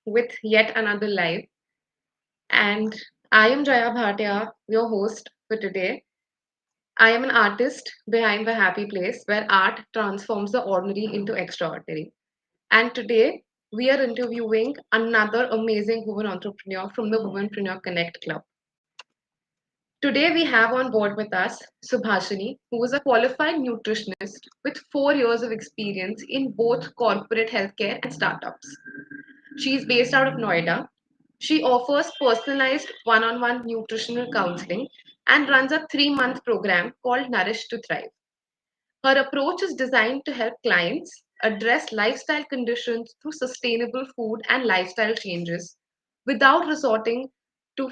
with yet another live. And I am Jayya Bhatia, your host for today. I am an artist behind the Happy Place where art transforms the ordinary into extraordinary. And today we are interviewing another amazing woman entrepreneur from the Womenpreneur Connect Club. Today we have on board with us Subhashini, who is a qualified nutritionist with 4 years of experience in both corporate healthcare and startups. She is based out of Noida. She offers personalized one on one nutritional counseling and runs a 3 month program called Nourish to Thrive. Her approach is designed to help clients address lifestyle conditions through sustainable food and lifestyle changes without resorting to,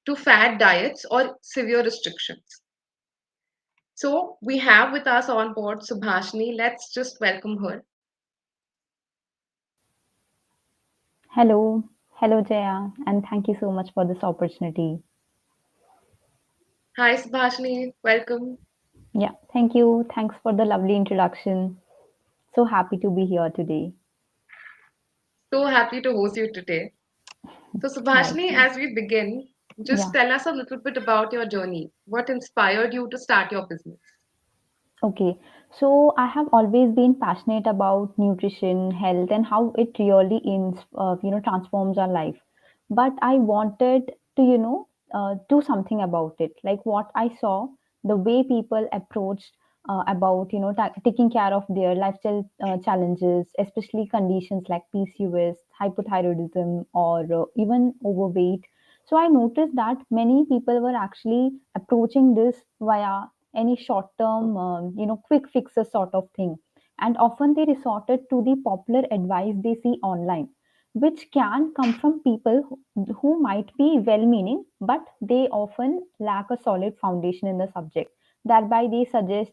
to fad diets or severe restrictions. So, we have with us on board Subhashini. Let's just welcome her. Hello, hello Jaya, and thank you so much for this opportunity. Hi, Subhashini. Welcome. Yeah, thank you. Thanks for the lovely introduction. So happy to be here today. So happy to host you today. So, Subhashini, Likewise. as we begin, just Yeah, tell us a little bit about your journey. What inspired you to start your business? okay. So I have always been passionate about nutrition, health, and how it really transforms our life. But I wanted to, do something about it. Like what I saw, the way people approached about, taking care of their lifestyle challenges, especially conditions like PCOS, hypothyroidism, or even overweight. So I noticed that many people were actually approaching this via any short term quick fixes sort of thing, and often they resorted to the popular advice they see online, which can come from people who might be well meaning, but they often lack a solid foundation in the subject. Thereby they suggest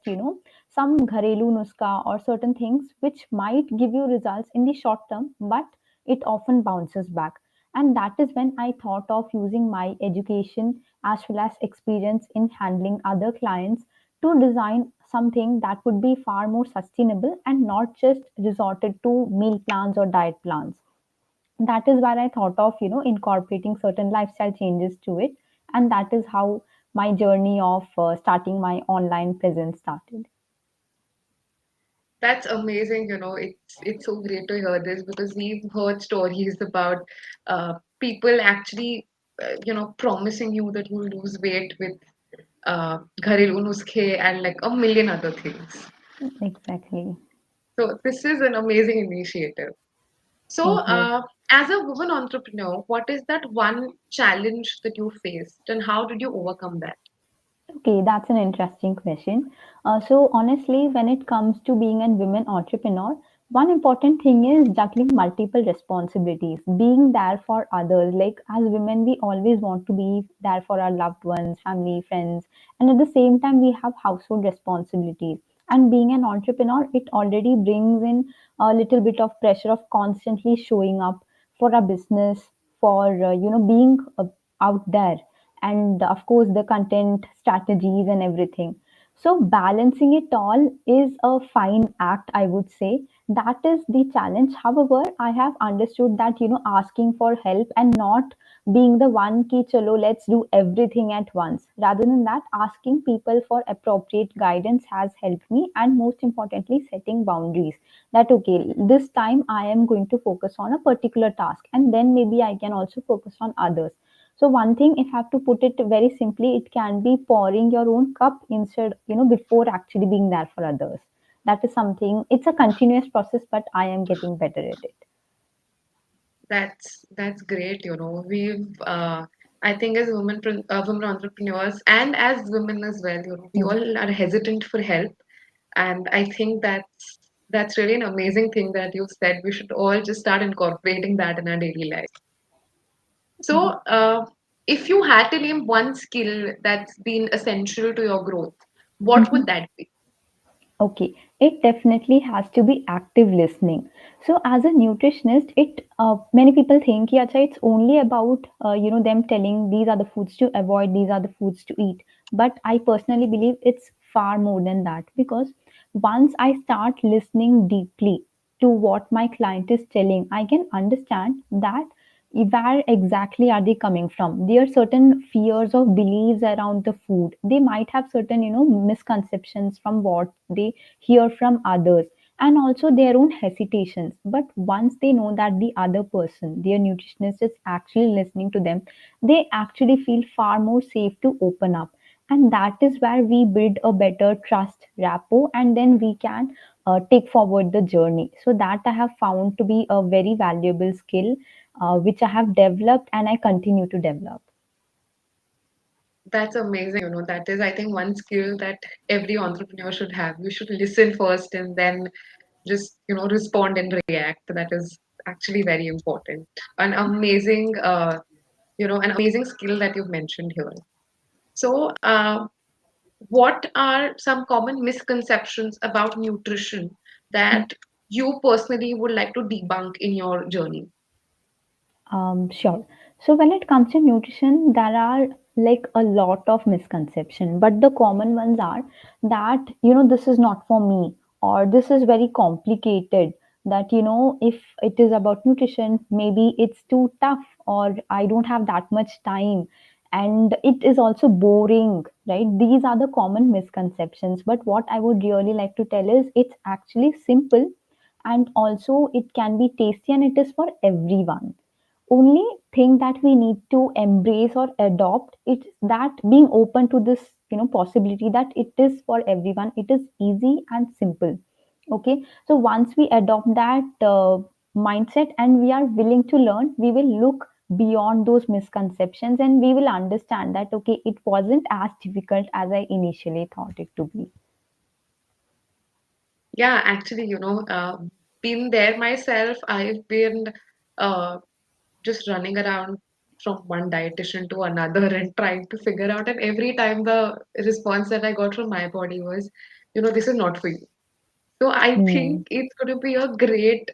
some gharelu nuska or certain things which might give you results in the short term, but it often bounces back. And that is when I thought of using my education as well as experience in handling other clients to design something that would be far more sustainable and not just resorted to meal plans or diet plans. That is where I thought of incorporating certain lifestyle changes to it, and that is how my journey of starting my online presence started. That's amazing. It's so great to hear this because we've heard stories about people actually, promising you that you'll lose weight with घरेलू नुस्खे and like a million other things. Exactly. So this is an amazing initiative. So, Thank you. as a woman entrepreneur, what is that one challenge that you faced, and how did you overcome that? Okay, that's an interesting question. So, honestly, when it comes to being a women entrepreneur, one important thing is juggling multiple responsibilities, being there for others. Like, as women, we always want to be there for our loved ones, family, friends, and at the same time, we have household responsibilities. And being an entrepreneur, it already brings in a little bit of pressure of constantly showing up for a business, for being out there, and of course the content strategies and everything. So balancing it all is a fine act, I would say. That is the challenge. However, I have understood that asking for help and not being the one key chalo let's do everything at once, rather than that, asking people for appropriate guidance has helped me, and most importantly setting boundaries, that okay, this time I am going to focus on a particular task and then maybe I can also focus on others. So one thing, if I have to put it very simply, it can be pouring your own cup instead, before actually being there for others. That is something, it's a continuous process, but I am getting better at it. That's great. I think as women entrepreneurs, and as women as well, we Hmm. all are hesitant for help, and I think that's really an amazing thing that you said. We should all just start incorporating that in our daily life. So, Yeah. if you had to name one skill that's been essential to your growth, what would Mhm. that be? Okay, it definitely has to be active listening. So, as a nutritionist, it many people think, yeah, acha, it's only about them telling these are the foods to avoid, these are the foods to eat. But I personally believe it's far more than that, because once I start listening deeply, to what my client is telling, I can understand that where exactly are they coming from. There are certain fears or beliefs around the food. They might have certain, misconceptions from what they hear from others, and also their own hesitations. But once they know that the other person, their nutritionist, is actually listening to them, they actually feel far more safe to open up. And that is where we build a better trust rapport, and then we can take forward the journey. So that I have found to be a very valuable skill, which I have developed and I continue to develop. That's amazing. That is, I think, one skill that every entrepreneur should have. You should listen first and then just, respond and react. That is actually very important. An amazing, an amazing skill that you've mentioned here. So, what are some common misconceptions about nutrition that you personally would like to debunk in your journey? Sure. So when it comes to nutrition, there are like a lot of misconception, but the common ones are that this is not for me, or this is very complicated. That if it is about nutrition, maybe it's too tough, or I don't have that much time, and it is also boring, right? These are the common misconceptions. But what I would really like to tell is it's actually simple, and also it can be tasty, and it is for everyone. Only thing that we need to embrace or adopt it, that being open to this possibility that it is for everyone, it is easy and simple. Okay, so once we adopt that mindset and we are willing to learn, we will look beyond those misconceptions, and we will understand that okay, it wasn't as difficult as I initially thought it to be. Yeah, actually, been there myself. I've been uh, just running around from one dietitian to another and trying to figure out. And every time the response that I got from my body was, this is not for you. So I Hmm. think it's going to be a great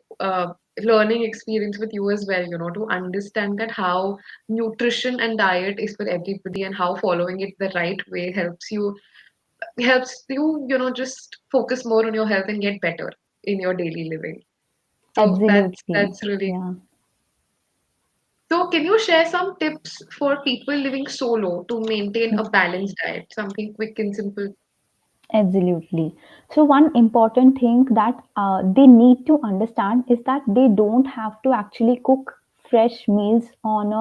learning experience with you as well, to understand that how nutrition and diet is for everybody and how following it the right way helps you, just focus more on your health and get better in your daily living. So that's Absolutely. that's really. Yeah. So can you share some tips for people living solo to maintain a balanced diet? Something quick and simple. Absolutely. So, one important thing that they need to understand is that they don't have to actually cook fresh meals on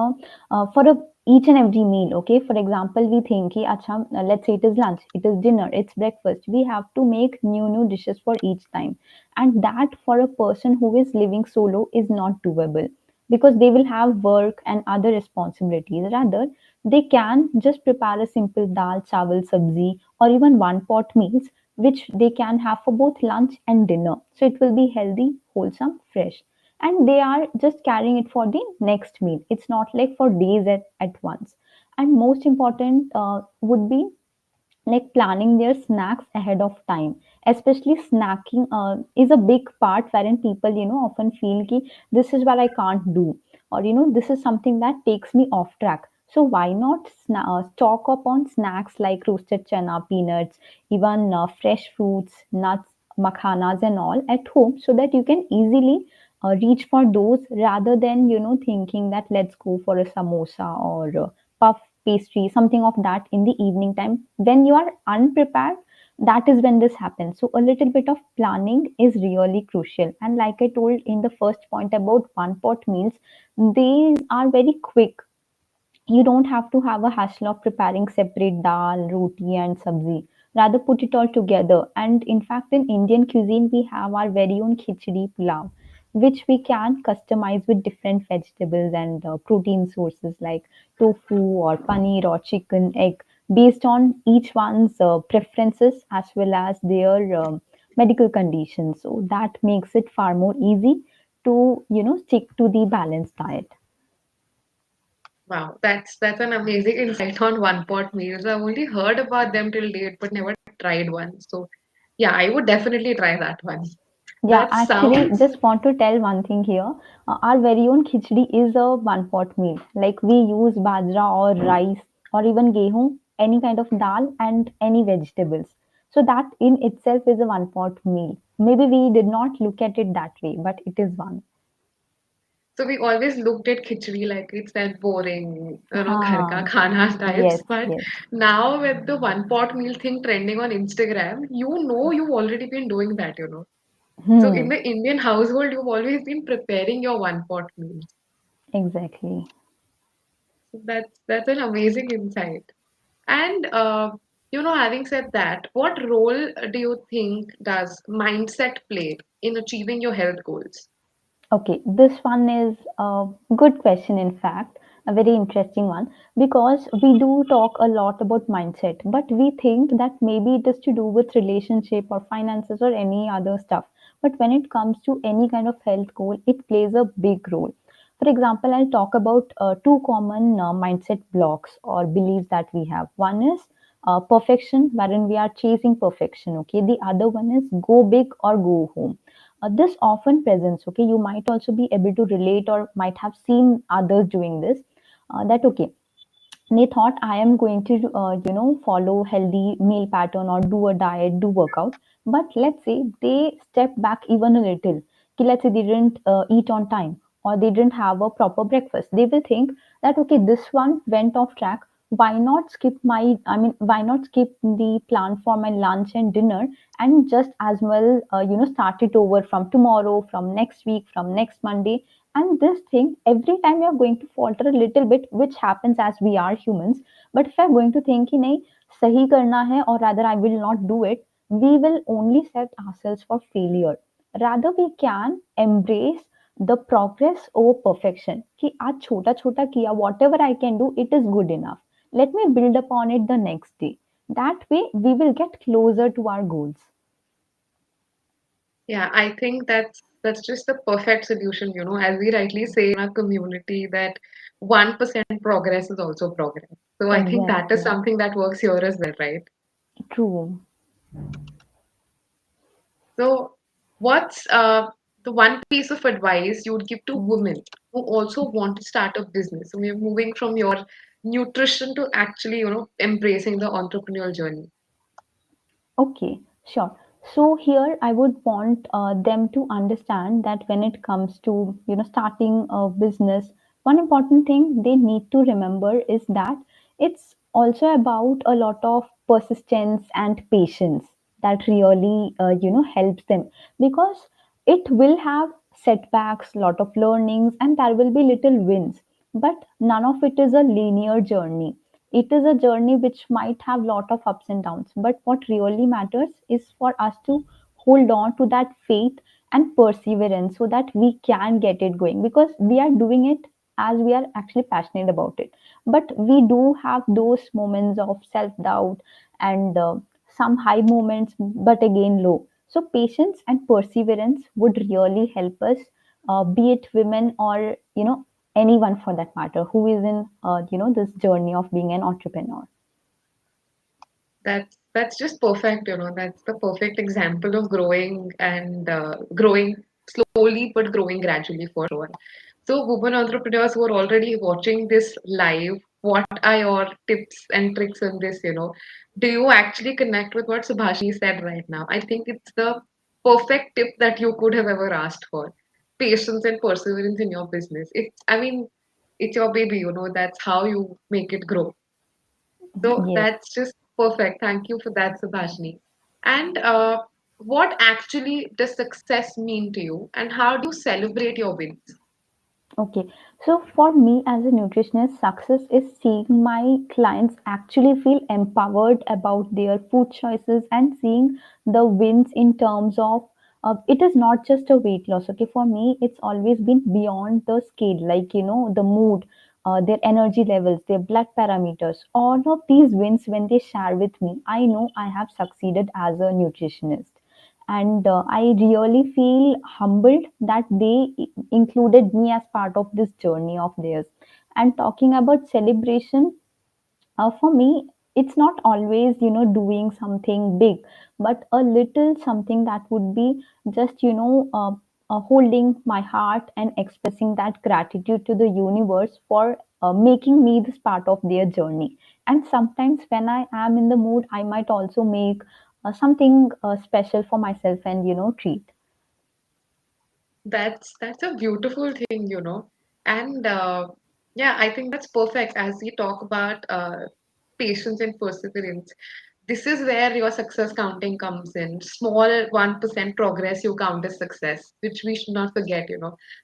a for a each and every meal. Okay, for example, we think, कि, अच्छा, let's say it is lunch, it is dinner, it's breakfast. We have to make new dishes for each time, and that for a person who is living solo is not doable, because they will have work and other responsibilities. Rather, they can just prepare a simple dal, chawal, sabzi, or even one pot meals, which they can have for both lunch and dinner. So it will be healthy, wholesome, fresh. And they are just carrying it for the next meal. It's not like for days at once. And most important would be like planning their snacks ahead of time. Especially snacking is a big part wherein people often feel ki this is what I can't do, or this is something that takes me off track. So why not stock up on snacks like roasted chana, peanuts, even fresh fruits, nuts, makhanas and all at home, so that you can easily reach for those, rather than thinking that let's go for a samosa or puff pastry, something of that in the evening time when you are unprepared. That is when this happens. So a little bit of planning is really crucial. And like I told in the first point about one pot meals, these are very quick. You don't have to have a hassle of preparing separate dal, roti, and sabzi. Rather, put it all together. And in fact, in Indian cuisine, we have our very own khichdi pulao, which we can customize with different vegetables and protein sources like tofu or paneer or chicken, egg, based on each one's preferences as well as their medical conditions. So that makes it far more easy to stick to the balanced diet. Wow, that's an amazing insight on one pot meals. I've only heard about them till date, but never tried one. So yeah, I would definitely try that one. Yeah, That actually, sounds just want to tell one thing here. Our very own khichdi is a one pot meal. Like we use bajra or rice or even gehu, any kind of dal and any vegetables. So that in itself is a one pot meal. maybe we did not look at it that way, but it is one. So we always looked at khichdi like it's that boring, ghar ka Ha, khana types. yes, But yes. now with the one pot meal thing trending on Instagram, you've already been doing that. So in Hmm, the Indian household, you've always been preparing your one pot meals. exactly. So that's an amazing insight. And having said that, what role do you think does mindset play in achieving your health goals? Okay, this one is a good question, in fact, a very interesting one, because we do talk a lot about mindset, but we think that maybe it is to do with relationship or finances or any other stuff. But when it comes to any kind of health goal, it plays a big role. For example, I'll talk about two common mindset blocks or beliefs that we have. One is perfection, wherein we are chasing perfection. Okay, the other one is go big or go home. This often presents, okay, you might also be able to relate or might have seen others doing this, that okay, they thought I am going to follow healthy meal pattern or do a diet, do workout, but let's say they step back even a little. Ki let's say they didn't eat on time or they didn't have a proper breakfast, they will think that okay, this one went off track, why not skip my, I mean, why not skip the plan for my lunch and dinner and just as well start it over from tomorrow, from next week, from next Monday. And this thing, every time we are going to falter a little bit, which happens as we are humans, but if we are going to think कि नहीं सही करना है or rather I will not do it, we will only set ourselves for failure. Rather we can embrace the progress over perfection कि आज छोटा छोटा किया, whatever I can do, it is good enough, let me build upon it the next day. That way we will get closer to our goals. Yeah, I think that's just the perfect solution, as we rightly say in our community that 1% progress is also progress. So I think that is Exactly. something that works here as well, right? True. So what's the one piece of advice you would give to women who also want to start a business? So we're moving from your nutrition to actually, embracing the entrepreneurial journey. Okay, sure. So here I would want them to understand that when it comes to starting a business, one important thing they need to remember is that it's also about a lot of persistence and patience that really helps them, because it will have setbacks, lot of learnings, and there will be little wins, but none of it is a linear journey. It is a journey which might have lot of ups and downs, but what really matters is for us to hold on to that faith and perseverance so that we can get it going, because we are doing it as we are actually passionate about it. But we do have those moments of self doubt and some high moments, but again low. So patience and perseverance would really help us, be it women or anyone for that matter who is in this journey of being an entrepreneur. That's just perfect, That's the perfect example of growing and growing slowly but growing gradually for sure. So, women entrepreneurs who are already watching this live, what are your tips and tricks on this? Do you actually connect with what Subhashini said right now? I think it's the perfect tip that you could have ever asked for. Patience and perseverance in your business. I mean, it's your baby, that's how you make it grow. So Yes. that's just perfect. Thank you for that, Subhashini. And what actually does success mean to you, and how do you celebrate your wins? Okay, so for me as a nutritionist, success is seeing my clients actually feel empowered about their food choices and seeing the wins in terms of it is not just a weight loss. Okay, for me, it's always been beyond the scale, like the mood, their energy levels, their blood parameters, all of these wins when they share with me, I know I have succeeded as a nutritionist. And I really feel humbled that they included me as part of this journey of theirs. And talking about celebration, for me it's not always doing something big, but a little something that would be just holding my heart and expressing that gratitude to the universe for making me this part of their journey. And sometimes when I am in the mood, I might also make something special for myself and treat. That's a beautiful thing, and yeah, I think that's perfect as we talk about patience and perseverance. This is where your success counting comes in. Small 1% progress you count as success, which we should not forget.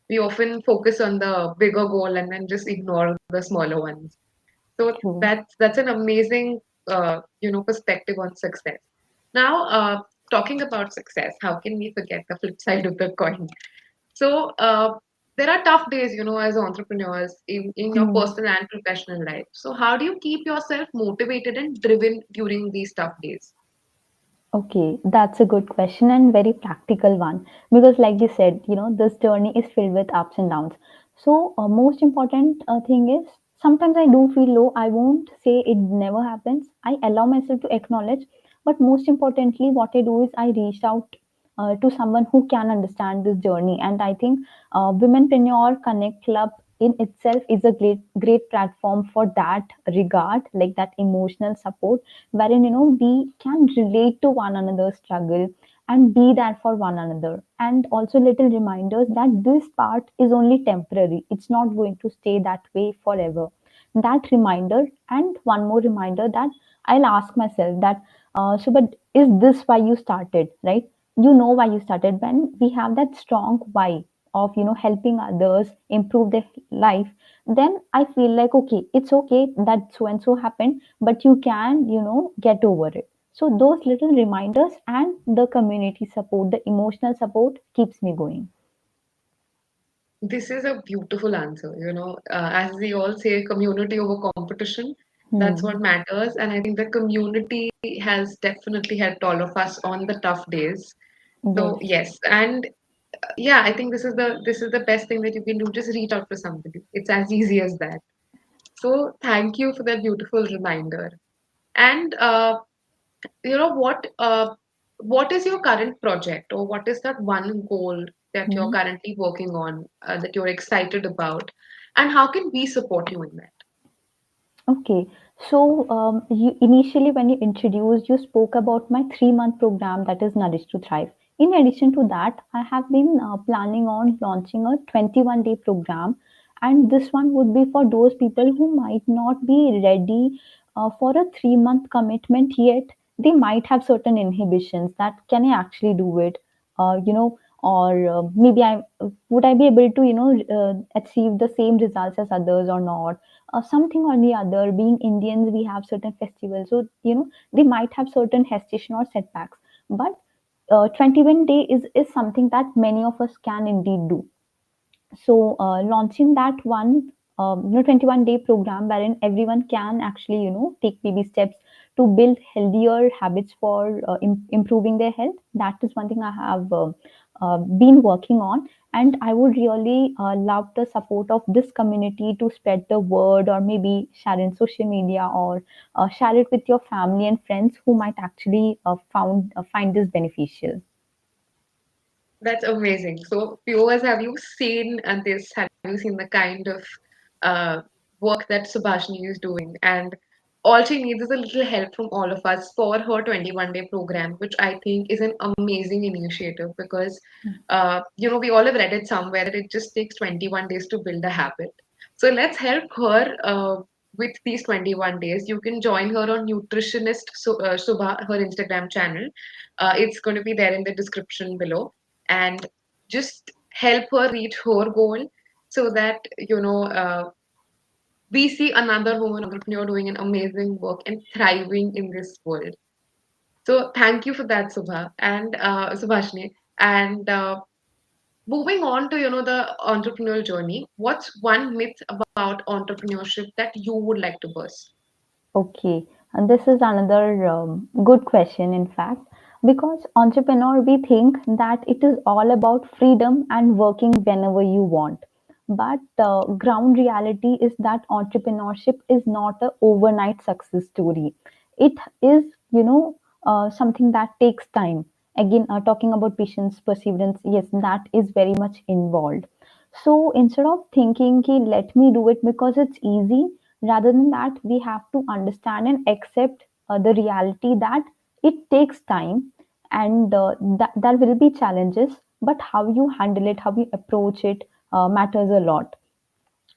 We often focus on the bigger goal and then just ignore the smaller ones. So True. that's an amazing perspective on success. Now, talking about success, how can we forget the flip side of the coin? So there are tough days, as entrepreneurs in your Hmm. personal and professional life. So how do you keep yourself motivated and driven during these tough days? Okay, that's a good question and very practical one because, like you said, this journey is filled with ups and downs. So, most important thing is sometimes I do feel low. I won't say it never happens. I allow myself to acknowledge, but most importantly, what I do is I reach out to someone who can understand this journey. And I think Womenpreneur Connect Club in itself is a great platform for that regard, like that emotional support wherein we can relate to one another's struggle and be there for one another, and also little reminders that this part is only temporary, it's not going to stay that way forever. That reminder, and one more reminder, that I'll ask myself that so but is this why you started, right? Why you started. When we have that strong why of helping others improve their life, then I feel like, okay, it's okay that so and so happened, but you can get over it. So those little reminders and the community support, the emotional support, keeps me going. This is a beautiful answer. As we all say, community over competition. That's what Hmm. matters. And I think the community has definitely helped all of us on the tough days. So Yes. yes, and yeah, I think this is the best thing that you can do. Just reach out to somebody. It's as easy as that. So thank you for that beautiful reminder. And what is your current project, or what is that one goal that you're Hmm. currently working on, that you're excited about, and how can we support you in that? Okay, so initially when you introduced, you spoke about my 3-month program that is Nourish to Thrive. In addition to that, I have been planning on launching a 21-day program, and this one would be for those people who might not be ready for a 3-month commitment yet. They might have certain inhibitions that can I actually do it, or maybe I would I be able to achieve the same results as others or not, something or the other. Being Indians, we have certain festivals, so they might have certain hesitation or setbacks. But 21 day is something that many of us can indeed do. So launching that one 21-day program wherein everyone can actually take baby steps to build healthier habits for improving their health. That is one thing I have been working on, and I would really love the support of this community to spread the word, or maybe share in social media, or share it with your family and friends who might actually find this beneficial. That's amazing. So, viewers, have you seen this? Have you seen the kind of uh, work that Subhashini is doing? And all she needs is a little help from all of us for her 21-day program, which I think is an amazing initiative because, we all have read it somewhere that it just takes 21 days to build a habit. So, let's help her with these 21 days. You can join her on Nutritionist, Subha, her Instagram channel. It's going to be there in the description below, and just help her reach her goal so that we see another woman entrepreneur doing an amazing work and thriving in this world. So thank you for that, Subha and Subhashini. And moving on to the entrepreneurial journey, what's one myth about entrepreneurship that you would like to burst? Okay, and this is another good question, in fact, because entrepreneur, we think that it is all about freedom and working whenever you want. But ground reality is that entrepreneurship is not a overnight success story. It is, something that takes time. Again, talking about patience, perseverance, yes, that is very much involved. So instead of thinking, ki, let me do it because it's easy, rather than that, we have to understand and accept the reality that It takes time, and there will be challenges, but how you handle it, how you approach it, matters a lot.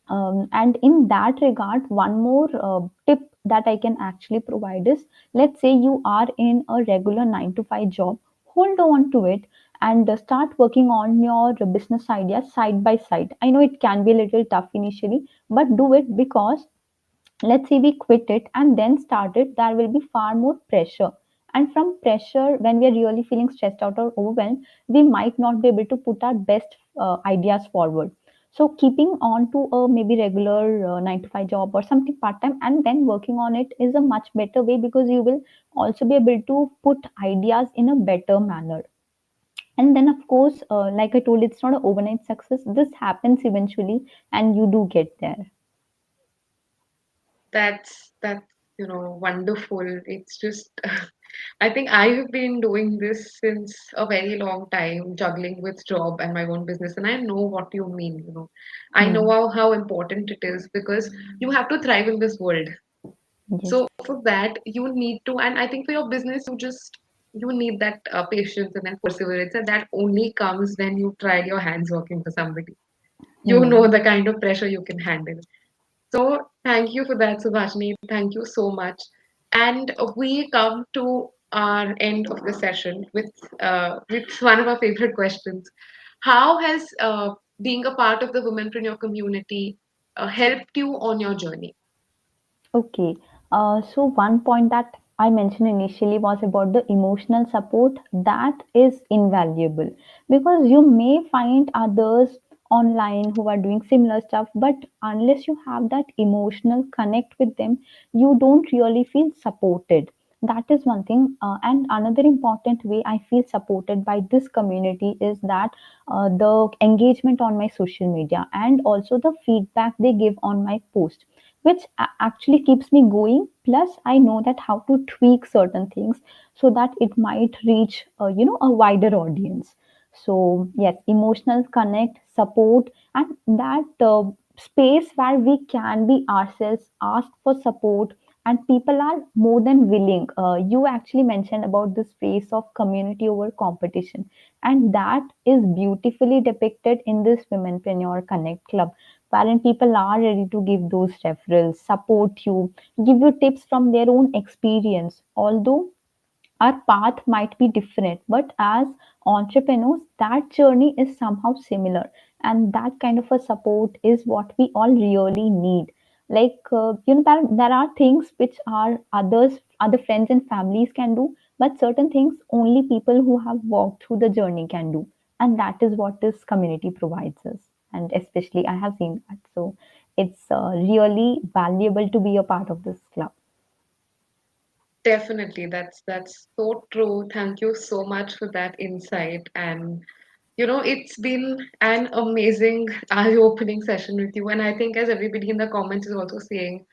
And in that regard, one more tip that I can actually provide is, let's say you are in a regular 9 to 5 job, hold on to it and start working on your business ideas side by side. I know it can be a little tough initially, but do it, because let's say we quit it and then start it, there will be far more pressure. And from pressure, when we are really feeling stressed out or overwhelmed, we might not be able to put our best ideas forward. So keeping on to a maybe regular 9 to 5 job or something part time and then working on it is a much better way, because you will also be able to put ideas in a better manner. And then of course, like I told, it's not an overnight success. This happens eventually and you do get there. That's wonderful. It's just I think I have been doing this since a very long time, juggling with job and my own business, and I know what you mean. I know Hmm. how important it is because you have to thrive in this world. Yes. So for that, you need to, and I think for your business, you need that patience and that perseverance, and that only comes when you tried your hands working for somebody. You know Hmm. the kind of pressure you can handle. So thank you for that, Subhashini. Thank you so much. And we come to our end of the session with one of our favorite questions. How has being a part of the womenpreneur community helped you on your journey? Okay. So one point that I mentioned initially was about the emotional support that is invaluable, because you may find others online who are doing similar stuff, but unless you have that emotional connect with them, you don't really feel supported. That is one thing. And another important way I feel supported by this community is that the engagement on my social media and also the feedback they give on my post, which actually keeps me going. Plus I know that how to tweak certain things so that it might reach a wider audience. So yes, emotional connect, support, and that space where we can be ourselves, ask for support, and people are more than willing. You actually mentioned about the space of community over competition, and that is beautifully depicted in this womenpreneur connect club, wherein people are ready to give those referrals, support you, give you tips from their own experience. Although our path might be different, but as entrepreneurs, that journey is somehow similar, and that kind of a support is what we all really need. Like there are things which are other friends and families can do, but certain things only people who have walked through the journey can do, and that is what this community provides us. And especially I have seen that, so it's really valuable to be a part of this club. Definitely, that's so true. Thank you so much for that insight. And it's been an amazing eye-opening session with you. And I think as everybody in the comments is also saying,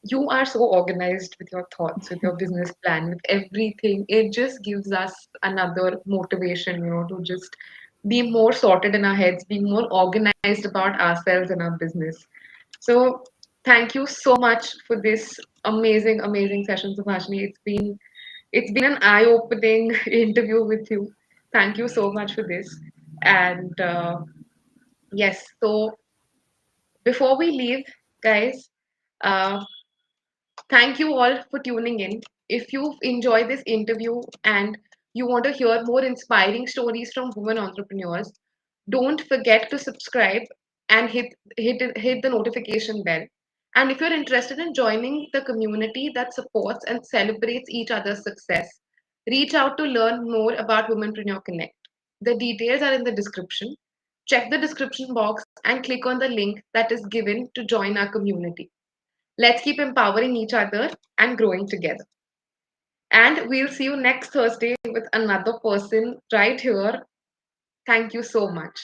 you are so organized with your thoughts, with your business plan, with everything. It just gives us another motivation, to just be more sorted in our heads, be more organized about ourselves and our business. So thank you so much for this amazing, amazing session, Subhashini. It's been an eye-opening interview with you. Thank you so much for this. And yes, so before we leave, guys, uh, thank you all for tuning in. If you've enjoyed this interview and you want to hear more inspiring stories from women entrepreneurs, don't forget to subscribe and hit the notification bell. And if you're interested in joining the community that supports and celebrates each other's success, reach out to learn more about Womenpreneur Connect. The details are in the description. Check the description box and click on the link that is given to join our community. Let's keep empowering each other and growing together. And we'll see you next Thursday with another person right here. Thank you so much.